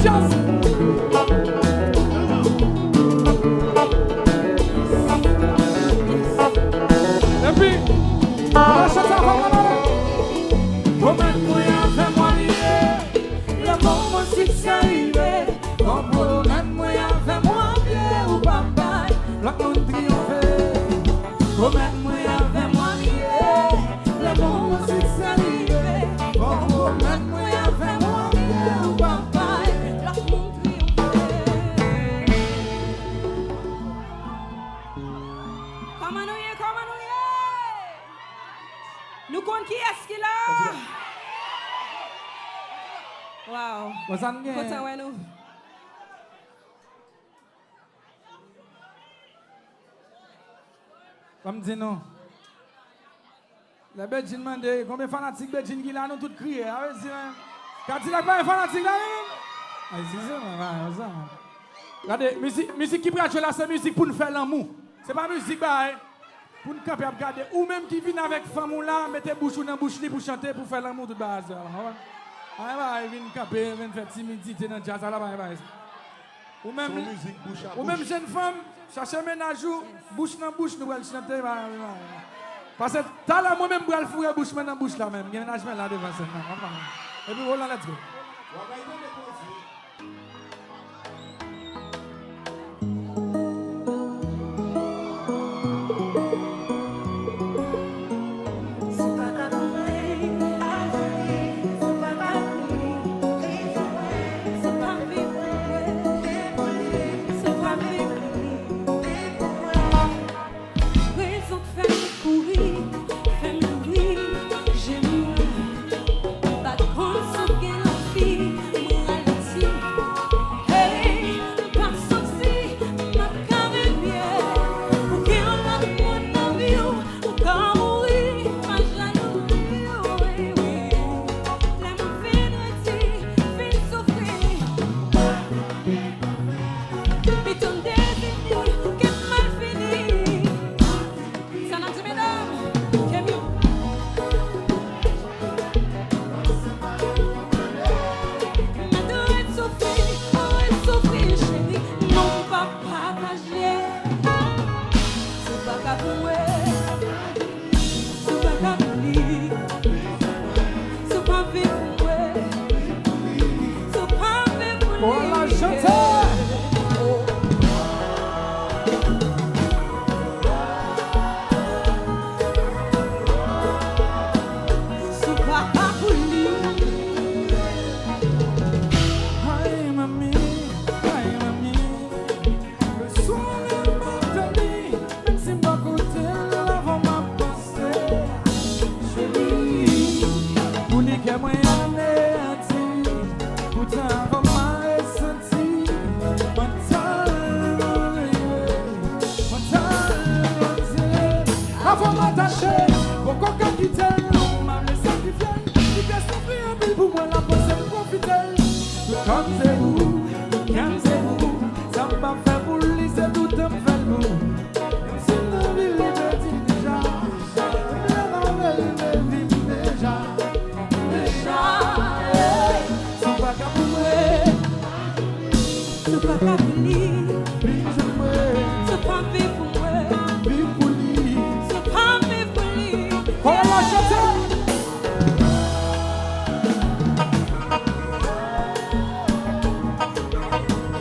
jazz. Et puis, on va chanter avant maintenant. Promets-moi, fais-moi lier. Le moment si c'est arrivé. Promets-moi, fais-moi bien ou pas mal. La monde triomphe. Promets-moi, fais-moi lier. Le moment si c'est arrivé. Promets-moi, fais-moi bien ou pas mal. La monde triomphe. Comment nous y est, comment nous y est? Nous comptons qui est-ce qu'il a? Wow. What's on game? Content ouais nous. Comme dit non. Les Belgiens demandent combien de fanatiques Belgiens qui là nous tous crier. Quand il a pas un fanatique là même. C'est ça. Regardez, musique qui prête là, c'est musique pour nous faire l'amour. C'est pas musique bah, pour nous camper à regarder. Ou même qui vient avec femme ou là, mettez bouche ou dans bouche pour chanter pour faire l'amour de base. Il vient camper, il vient faire timidité dans le jazz là bas. Ou même jeune femme, chercher ménage bouche dans bouche nous allons chanter. Parce que t'as là moi-même pour le fourrer bouche dans bouche là même. Il y a un ménagement là devant ça. Et puis voilà, let's go.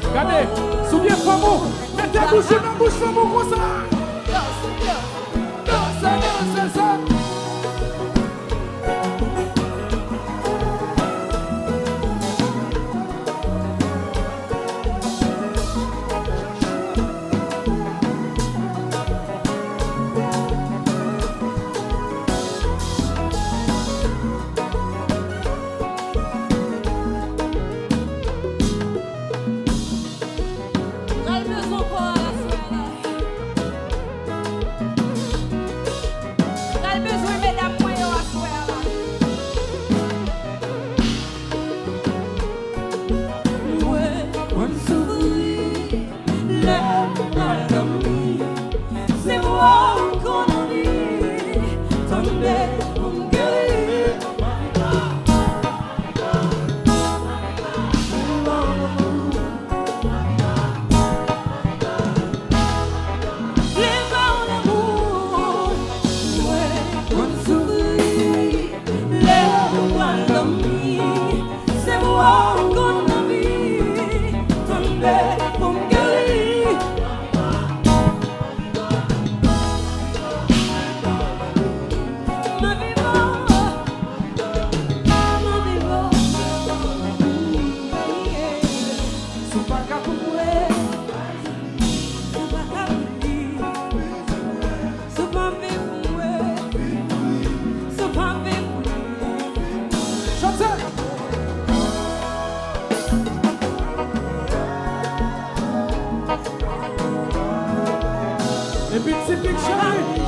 Regardez, souviens pas moi, mettez la bouche dans la bouche, fais-moi comme ça. Danse, ça. pas capable. Et puis c'est big chérie.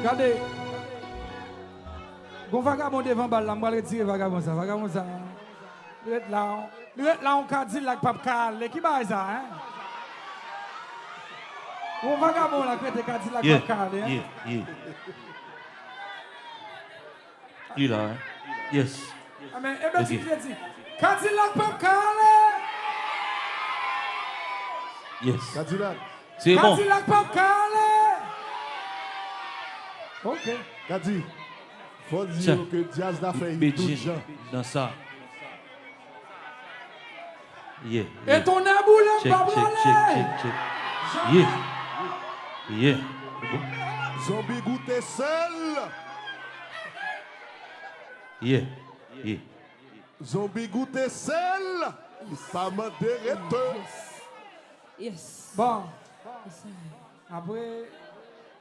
Regardez. Bon vagabond devant balle, je vais retirer vagabond ça. Vagabond ça. Le là, on a dit là que papa calme. Qui va ça, hein? Bon vagabond là, qui a dit là que papa calme, hein? Il a, hein? Yes. Ah mais, eh bien, tu dis, Cadillac papa calme. Yes. Cadillac. C'est bon. Cadillac papa calme. Ok. Cadi, faut dire que Diaz l'a fait tout le gens. Dans ça. Yeah. Et ton aboulé, check. Yeah. Zombie goûté seul. Yeah. Zombie goûté seul. Pas modéré. Yes. Bon. Après,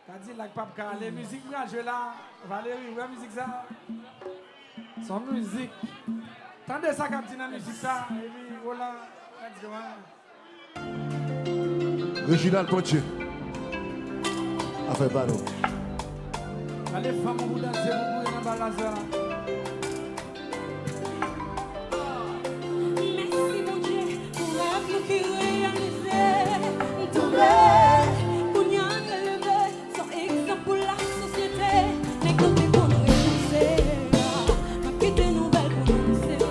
Cadillac Papka, les musiques moi je là. Valérie, ouais musique ça. Son musique. Tendez ça comme la musique ça. Et puis voilà. Let's go. Reginald Pontier. Affaire Bano. Allez, femmes, vous dansez beaucoup dans la balazera. Merci mon Dieu pour rêve qui réalisait. Tout rêve, pour n'y aller levé. Sans exemple pour la société. Mais quand t'es qu'on réussir, ma petite nouvelle pour nous, c'est non,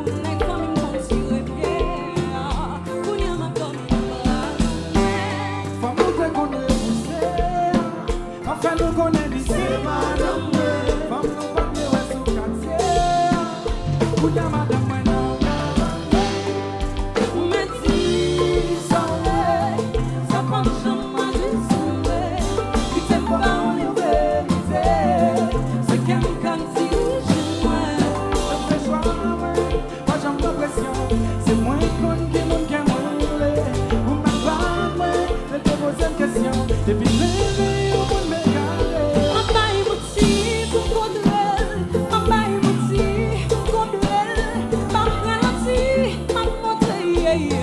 pour les femmes, on s'y répare. Pour n'y aller comme une bras. Femme, vous t'es qu'on réussir. Enfin, nous connaissons lycée, madame. Femme, nous pas de ouais sous quartier. Pour y aller, madame, moi, non. Merci, ça va jamais dissimuler. Il t'aime pas en vérité. C'est quelqu'un qui joue. Je fais choix, moi j'aime l'impression. C'est moins con que mon qui m'enlève. Vous m'avez pas, moi, je te pose une question. Depuis le réveil, vous me regardez. Maman est motivée pour contrôler. Maman est motivée pour contrôler. Maman ralentit, maman t'aille.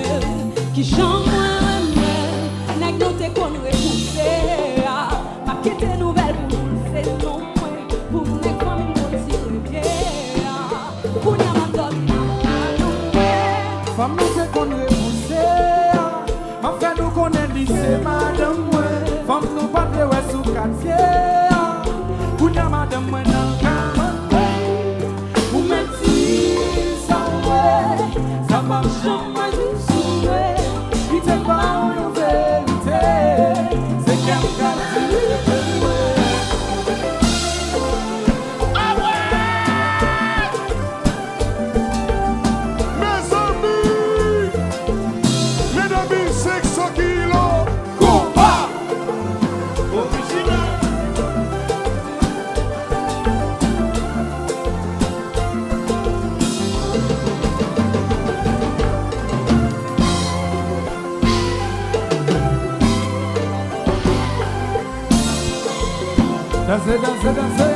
Qui chante moi, n'est que t'es qu'on repoussé. Ma quête est nouvelle pour nous, c'est non. Pour nous, les femmes, on s'y répare. Pour nous, ma donne, Femme nous c'est qu'on est poussé. Ma frère nous connaît lycée, madame moi. Femme nous pas de ouais sous quartier. Pour y madame moi dans campagne. Vous mettez ça ouais. Ça marche jamais du souhait. Il t'aime pas en vérité. C'est quelqu'un qui Mes amis, les 2500 kilos, combat. Dansez, dansez, dansez.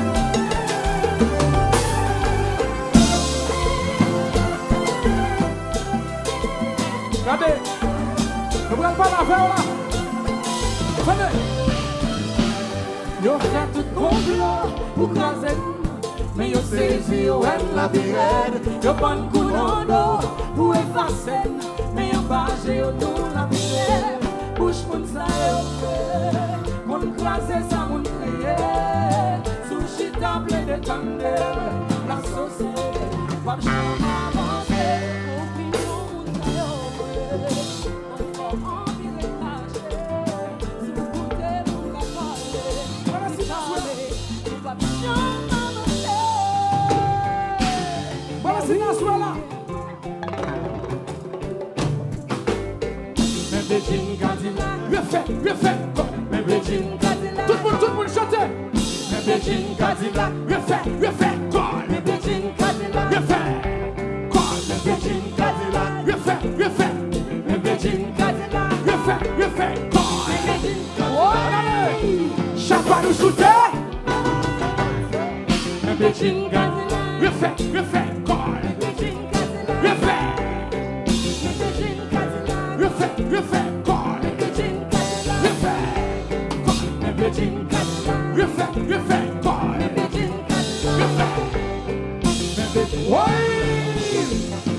Regardez, ne prenez pas l'affaire là. Venez. Yo fait tout complot pour craser. Mais yo saisi yo aime la virède. Yo bon coup dans l'eau pour effacer. Mais yo bagé yo dans la virède. Bouche moun sa yo fait. Moun craser ça moun crier. Sous chita ple de tender. La société va jamais avancer. opinion, mon envie de lâcher. Si vous comptez, vous la parler. Voilà, c'est ça. Vous va jamais avancer. Voilà, c'est là, soit là. Même des jeans Cadillac, refait. Même des jeans Cadillac, tout le monde chantez. Même des jeans Cadillac, refait. Même des jeans Cadillac, refait. Même des jeans Cadillac, refait. Même des jeans Cadillac, refait. Chaque fois nous shooter. Même des jeans Cadillac, refait. Refait.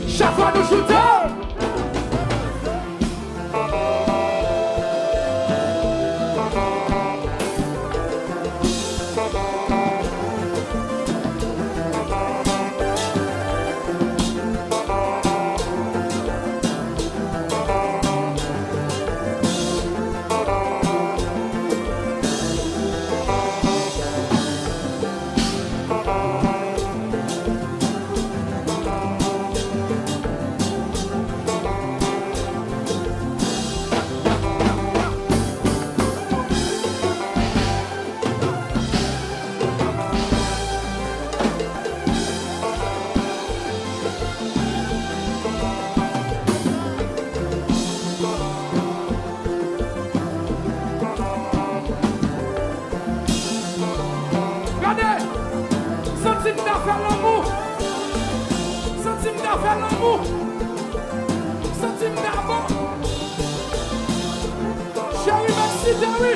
Chaque fois nous shootons. l'amour. Sentime d'abord. Chérie, merci, Terry.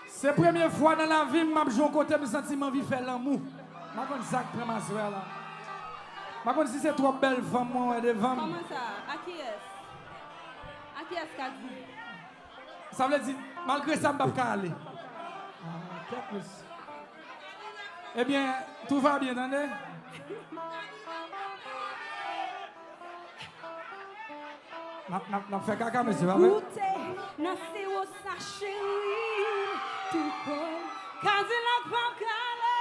C'est la première fois dans la vie que je joue côté de sentiment vie faire l'amour. Je ne sais pas si c'est là. Je ne sais pas si c'est trop belle femme ou devant. Comment ça? À qui est-ce? À qui est-ce qu'a dit? Ça veut dire, malgré ça, je ne peux pas aller. Eh bien, tout va bien, attendez? On fait caca, monsieur, va bien? Non, c'est où ça, chérie? Tout comme Cadillac pas calé.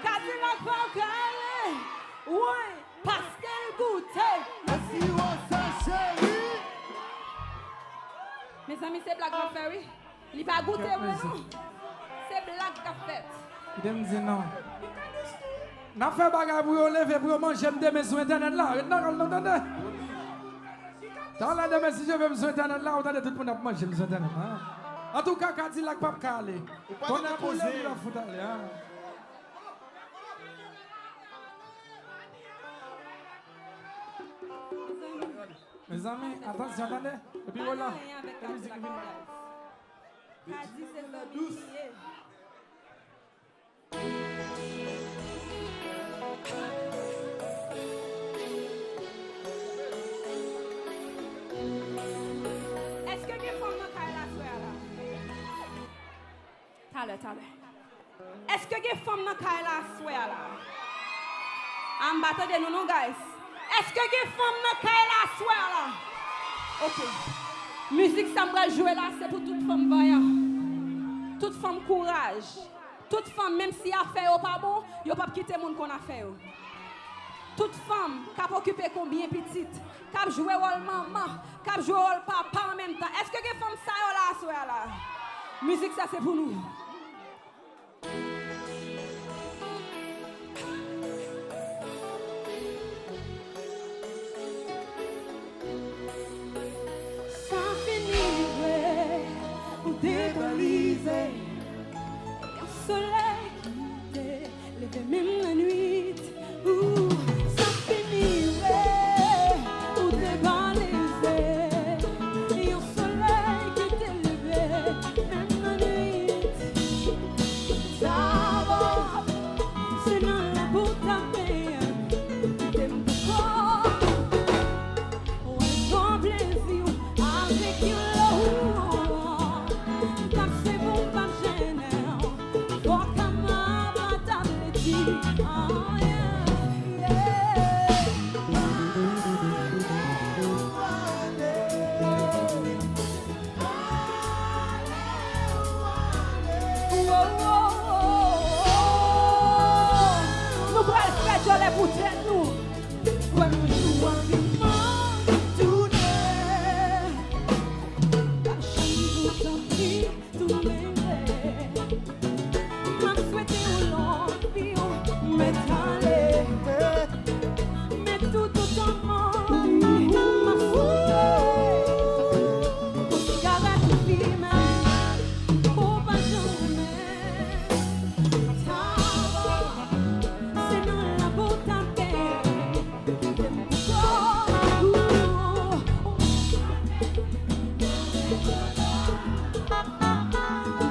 Cadillac pas calé. Ouais, parce qu'elle goûtait. Non, c'est où ça, chérie? Mes amis, c'est blague qu'on fait, oui? Il n'a pas goûté, oui, non? C'est blague qu'on fait. Il me dit non. On fait bagarre pour lever, pour manger, je me sur Internet là. Non, attendez. Dans la demain, si je veux me sur Internet là, on a tout le monde à manger sur Internet. En tout cas, quand il n'a pas calé, on a posé la fout aller. Mes amis, attention, attendez. Et puis voilà. La musique vient. Kadi, c'est le douce. Est-ce que les femmes n'ont qu'à la soirée là? T'allez. Est-ce que les femmes n'ont qu'à la soirée là? En battant de nous, guys. Est-ce que les femmes n'ont qu'à la soirée là? Ok. Musique, ça me jouer là, c'est pour toute femme vaillante. Toute femme courage. Toute femme, même si elle fait pas bon, elle ne peut pas quitter le monde qu'on a fait. Toute femme qui a occupé combien petite, qui a joué rôle maman, qui a joué rôle papa en même temps. Est-ce que les femmes ça là? Musique, ça c'est pour nous. Ça finirait pour dévaliser. Le soleil qui était levé même la nuit. Ça finirait pour dévaliser. Et le soleil qui était levé même la nuit. Ça va, c'est dans la bouche à paix. T'es mon corps. On est en plaisir avec you. C'est bon, pas gênant. Pour qu'à ma batabilité. Oh yeah, yeah. Nous pourrons faire jolie pour tête nous. Quand nous jouons vivement, tout est. La chambre tout pris, tout mêlé. M'a souhaité au long, puis on m'étalé. Mais tout autant m'a fouillé. Pour cigarette ou film, pour pas jamais. Ça va, c'est dans la botte à paix. De mon corps.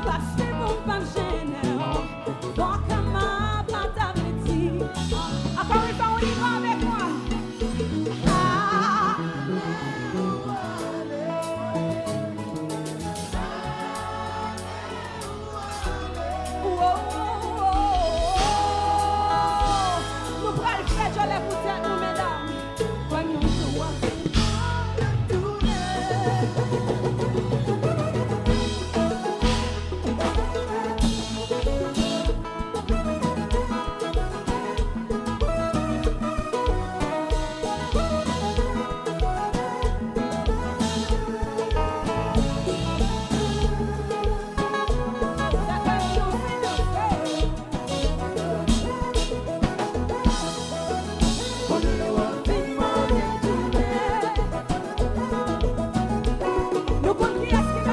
Passez mon pas gênant. Voir comme ma batabilité. Encore une fois, on y va avec moi. Ah. Oh, oh, oh. Nous pourrons le faire jolie pour tête nous, mesdames. Quand nous jouons tout nous comptons qui est-ce qu'il a?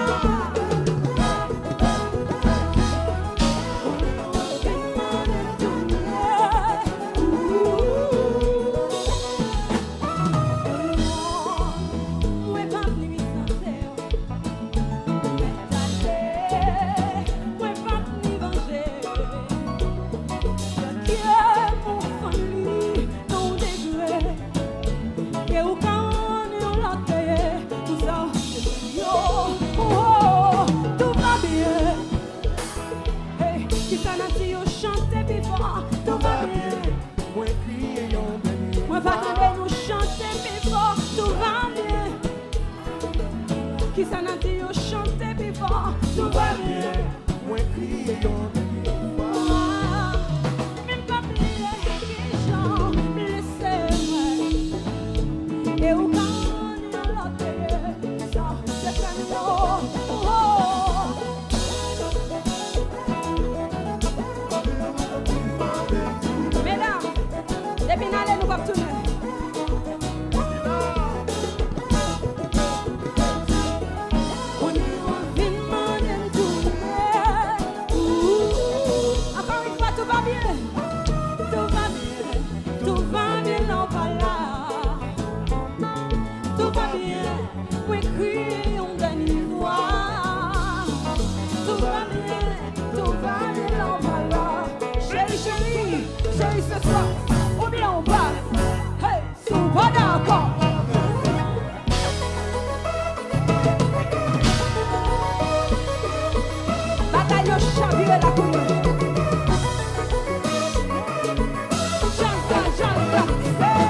Tout va bien. Moi, va tomber nous chanter, mais fort, tout va bien. Qui s'en a dit, au chanter, mais fort, tout va bien. Même pas plier, qui j'en laissez-moi. Et où quand on est l'autre, ça, c'est comme mesdames, depuis n'allez nous pas tourner. On est en filmant de tourner. Encore une fois, tout va bien. Tout va bien. Tout va bien, non pas là. Tout va bien. Oui, crier, on donne une voix. Tout va bien. Tout va bien, non pas là. Chérie, chérie, chérie, ce soir. Ou bien on va. Hey, sont pas d'accord. Bataille au chaviré la couleur. Chanta, chanta. Hey.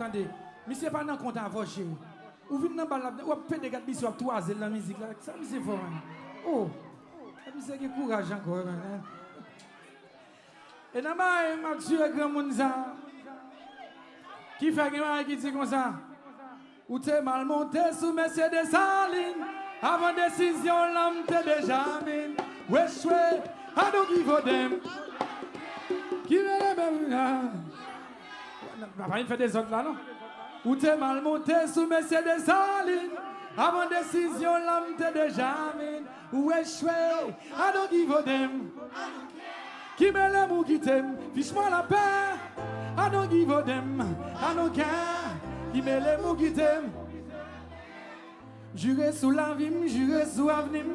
Attendez, Mais c'est pas dans compte à votre chérie. Ou venez dans balle, ou fait des gars de bisous à trois la musique là. Ça me c'est fort. Oh. Et puis c'est que courage encore. Et dans ma tué grand monde ça. Qui fait que qui dit comme ça? Ou t'es mal monté sous Mercedes Saline. Avant décision, l'homme t'es déjà mine. Wesh, ouais, I don't give a damn. Qui veut les mêmes là? On va pas faire des autres là, non? Ou t'es mal monté sous Mercedes Saline. Avant décision, l'homme t'es déjà mine. Wesh, ouais, I don't give a damn. Qui met les mots qui t'aiment? Fiche-moi la paix. I don't give a damn. I don't care. Qui met les mots qui t'aiment? Juré sous la vie, juré sous l'avenir.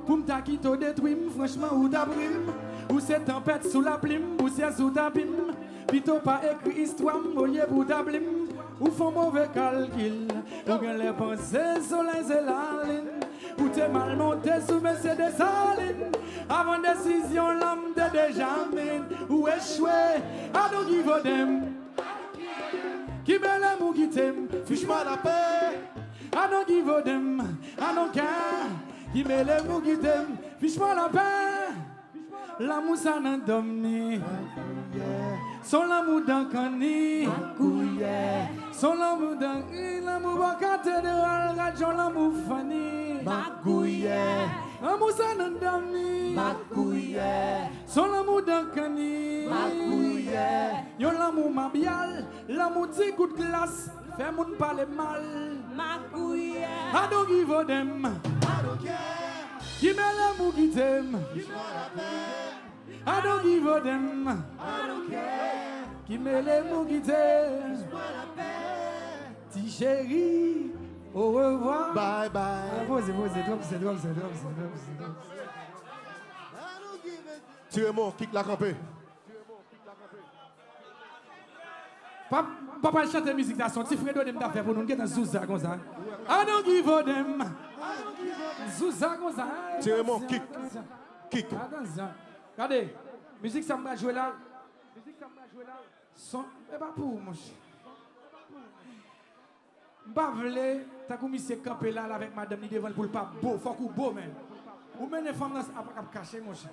Pour m'ta quitter détruire, franchement, ou ta prime. Ou c'est tempête sous la plume, poussière sous ta pime. Plutôt pas écrit histoire, au lieu pour ta plume. Ou font mauvais calcul, ou bien les pensées soleil et la ligne. Ou t'es mal monté sous Mercedes Saline. Avant décision, l'homme de déjà mine. Ou échoué, I don't give a damn. Qui met les mots qui t'aiment, fiche-moi la paix. I don't give a damn, I don't care. Qui met les mots qui t'aiment, fiche-moi la paix. L'amour ça n'en domine. Son l'amour d'un cani. Son l'amour d'un l'amour bacate de rajon l'amour fani. L'amour ça n'en domine. Son l'amour d'un cani. Yo l'amour mabial, l'amour petit coup de glace. Fais moun parler mal. I don't give a damn. I don't care. Qui met les mots qui t'aiment. I don't give a damn. I don't care. Qui met les mots qui t'aiment. Ti chérie, au revoir. Bye bye. Posez, drop. Tirez mon kick la campé. Papa chante musique là, son petit frère donne m'a fait pour nous get un Zouza comme ça. I don't give a damn. Zouza comme ça. Tirez mon kick. Attention. Regardez, musique ça m'a joué là. Son et pas pour moi. M'pas vle, t'as comme monsieur camper là avec madame ni devant pour pas beau, faut qu'on beau même. Ou même les femmes là à cacher mon cher.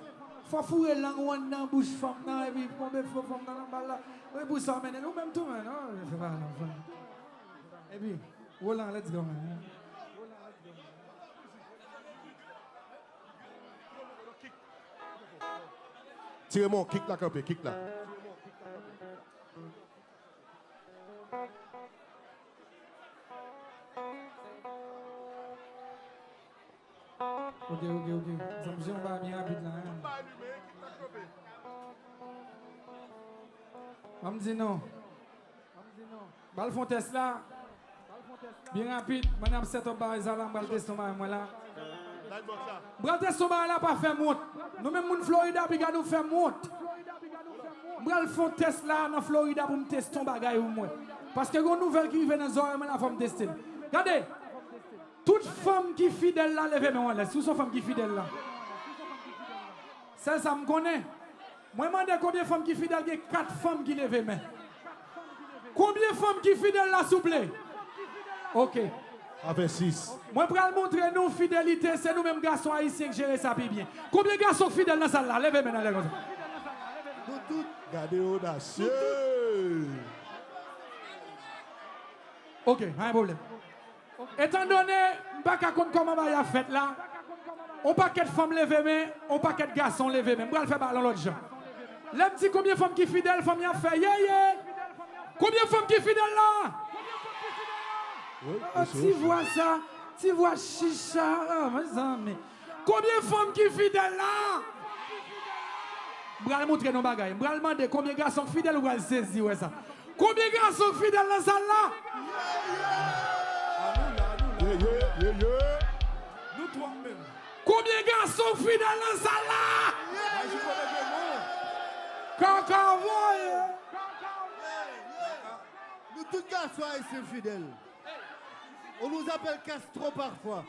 Faut fourrer langue dans bouche femme là et puis combien faut femme dans la balle là. Oui pour ça mais nous même tout man, non, je fais pas non. Et puis Roland, let's go man. Tirez mon kick la campé, kick là. Ok. Ça me va bien rapide là. On me dit non. Bal font test là. Bien rapide. Madame set up bar là, bal test moi là. Bal test là pas faire monte. Nous même moun Florida puis nous faire monte. Bal font test là dans Florida pour me tester ton bagage ou moi. Parce que une nouvelle qui vient dans zone là faut me tester. Regardez. Toute femme qui est fidèle là, levez-moi là. Sous son femme qui est fidèle là. Ça me connaît. Moi, je me demande combien de femmes qui sont fidèles, il y a 4 femmes qui lèvent main. Combien de femmes qui sont fidèles là, s'il vous plaît? Ok. Avec 6. Moi, je vais montrer nous fidélité, c'est nous-mêmes garçons haïtiens qui gèrent ça bien. Combien de garçons fidèles dans ça là? Levez main là. Nous tous, gardez audacieux. Ok, pas de problème. Étant donné, je ne sais pas comment il a fait là, on paquet de femmes levées main, on paquet de garçons levés main. Je vais faire dans l'autre genre. Là, je dis combien de femmes qui sont fidèles, femmes y a fait. Combien de femmes qui sont fidèles là? Ah, tu vois ça, tu vois chicha, ah, mes amis. Combien de femmes qui sont fidèles là? Je vais montrer nos bagages. Je vais demander combien de garçons fidèles ou je vais saisir ça. Combien de garçons fidèles dans ça là? Nous trois même. Combien de garçons fidèles dans ça là? Cacavoye. Nous tous garçons haïtiens fidèles. On nous appelle Castro parfois.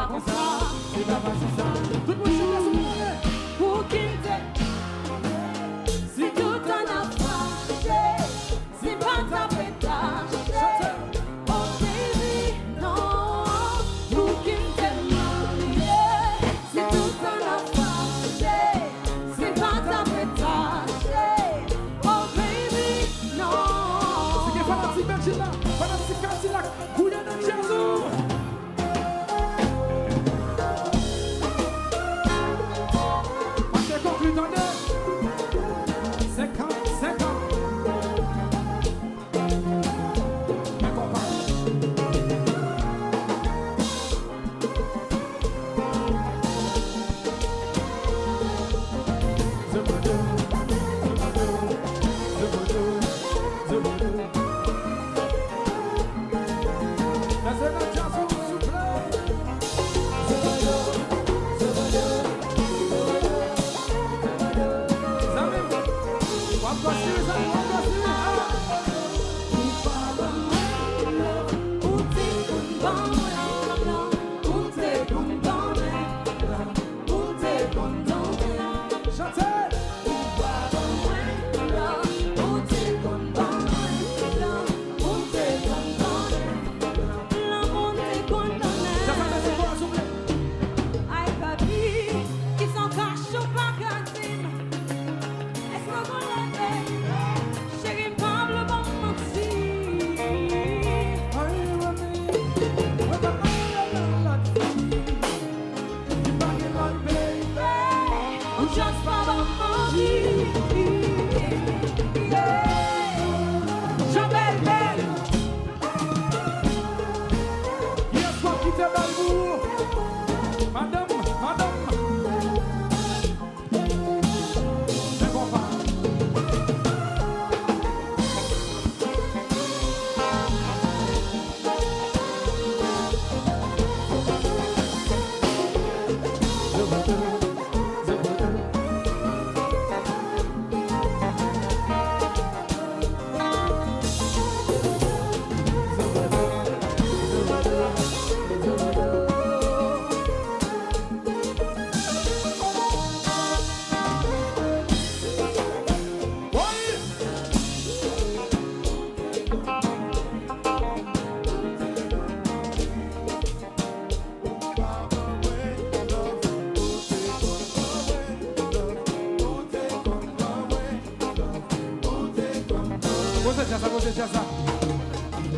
comme ça. C'est pas facile ça. Tout le monde chante la soirée. Pour qu'il te. Si tout en a fâché, si pas ta pétaché. Oh baby, non. Pour qu'il te marié. Si tout en a fâché, si pas ta pétaché. Oh baby, non. C'est que fanatique Belgique là. Fanatique Cadillac. Couillon de Jésus. Conclu dans 50. Mais compas.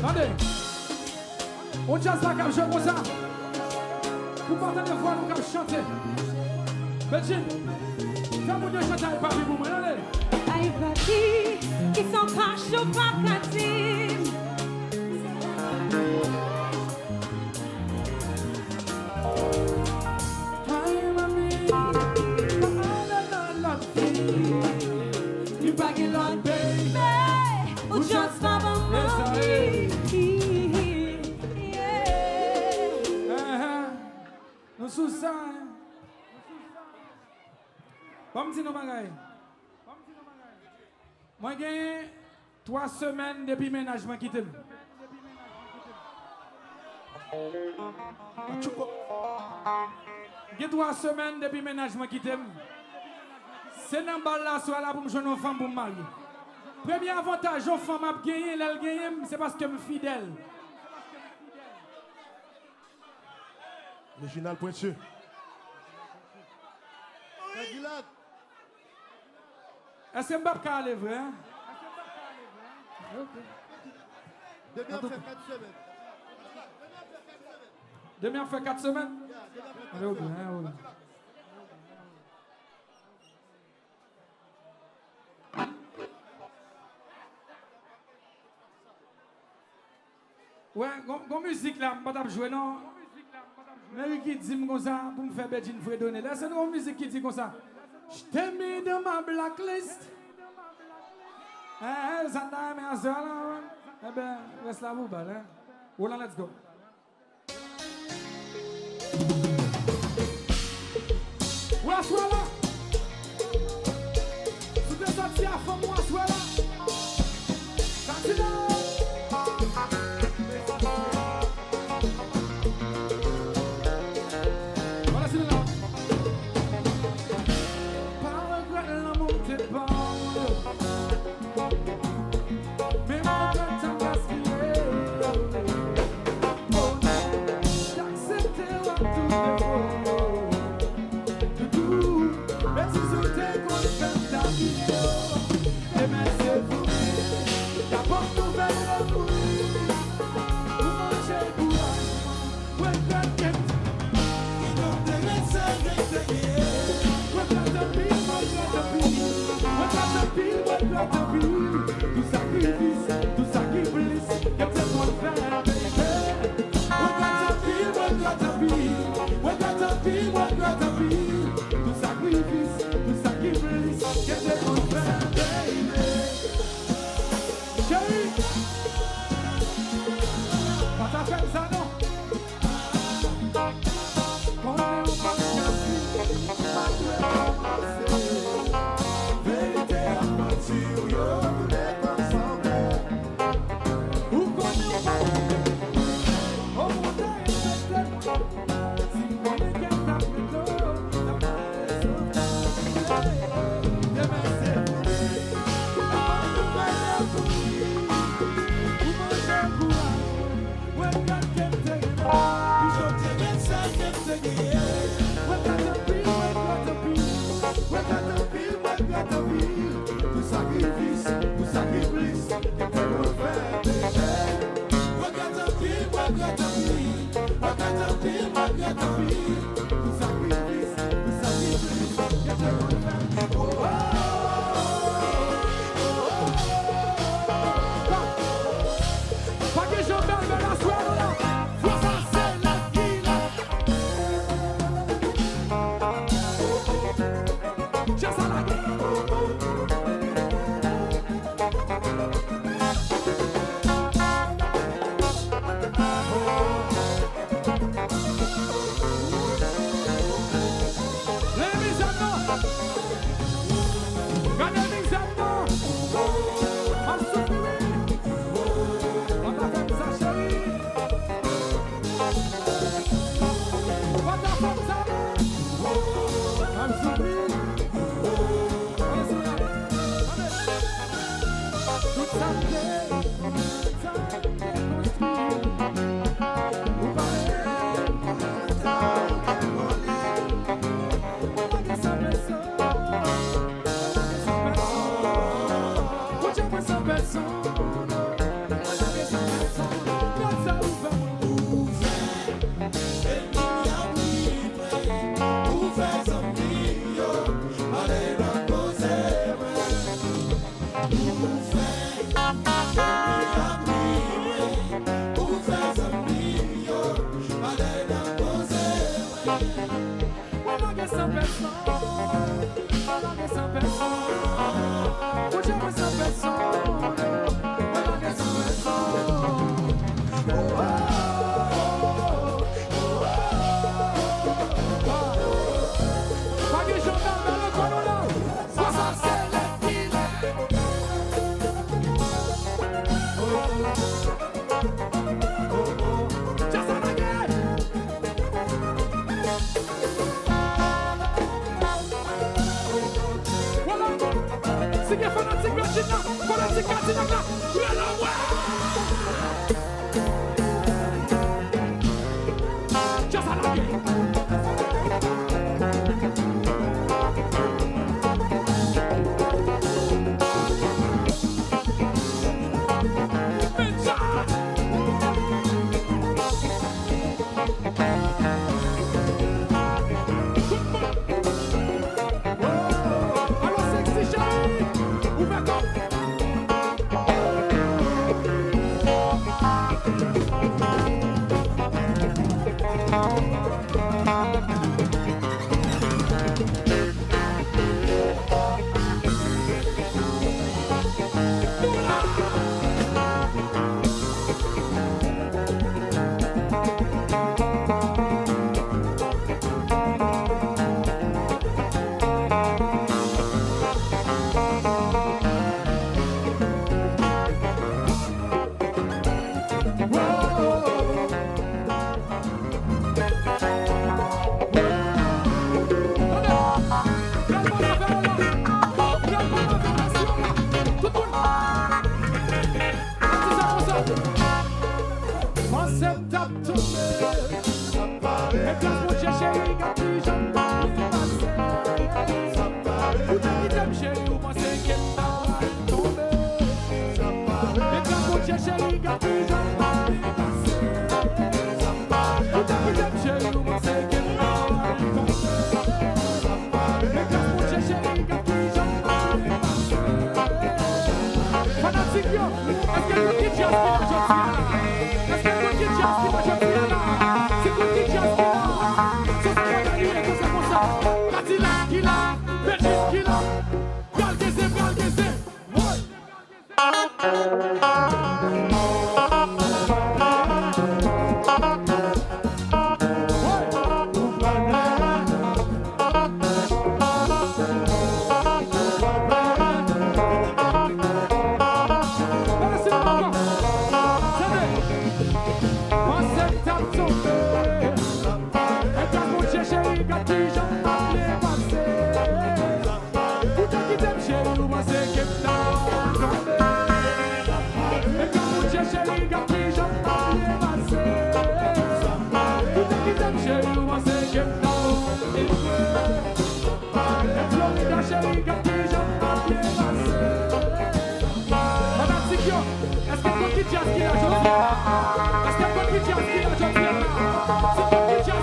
Attendez, on jazz là comme je comme ça. Pour porter des voix, nous comme chanter. Belgique, fais-moi deux chanter avec papi pour moi, allez. Aïe papi, qui s'en cache au pacatim. Aïe mami, la you back in London, baby. Ou just for the money. Nous sous ça. Pas me dire nos bagailles. Moi, j'ai 3 semaines depuis le ménagement qui t'aime. J'ai 3 semaines depuis le ménagement qui t'aime. C'est dans le bal là, soit là pour me jouer une femme pour me marier. Premier avantage, une femme a gagné, elle gagne, c'est parce que je suis fidèle. Original pointu. Est-ce que je peux aller vrai? Demain, on fait 4 semaines. Demain, on fait 4 semaines? Ouais, gon musique là, je ne peux pas jouer non. Mais qui dit comme ça pour me faire bêtise, il faut donner. Là, c'est une musique qui dit comme ça. Je t'ai mis dans ma blacklist. Ça t'a mis à ça là. Eh bien, reste là, vous, hein. Voilà, let's go. Ouais, sois là. Tout est sorti à fond, moi, sois là. Sorti là. Est-ce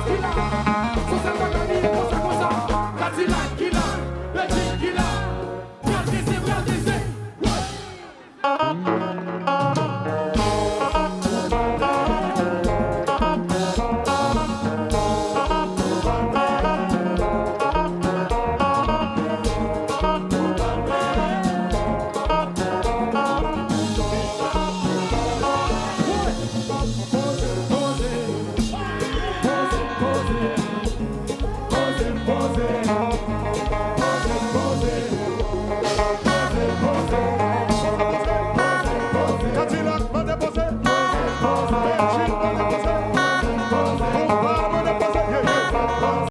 qu'il y a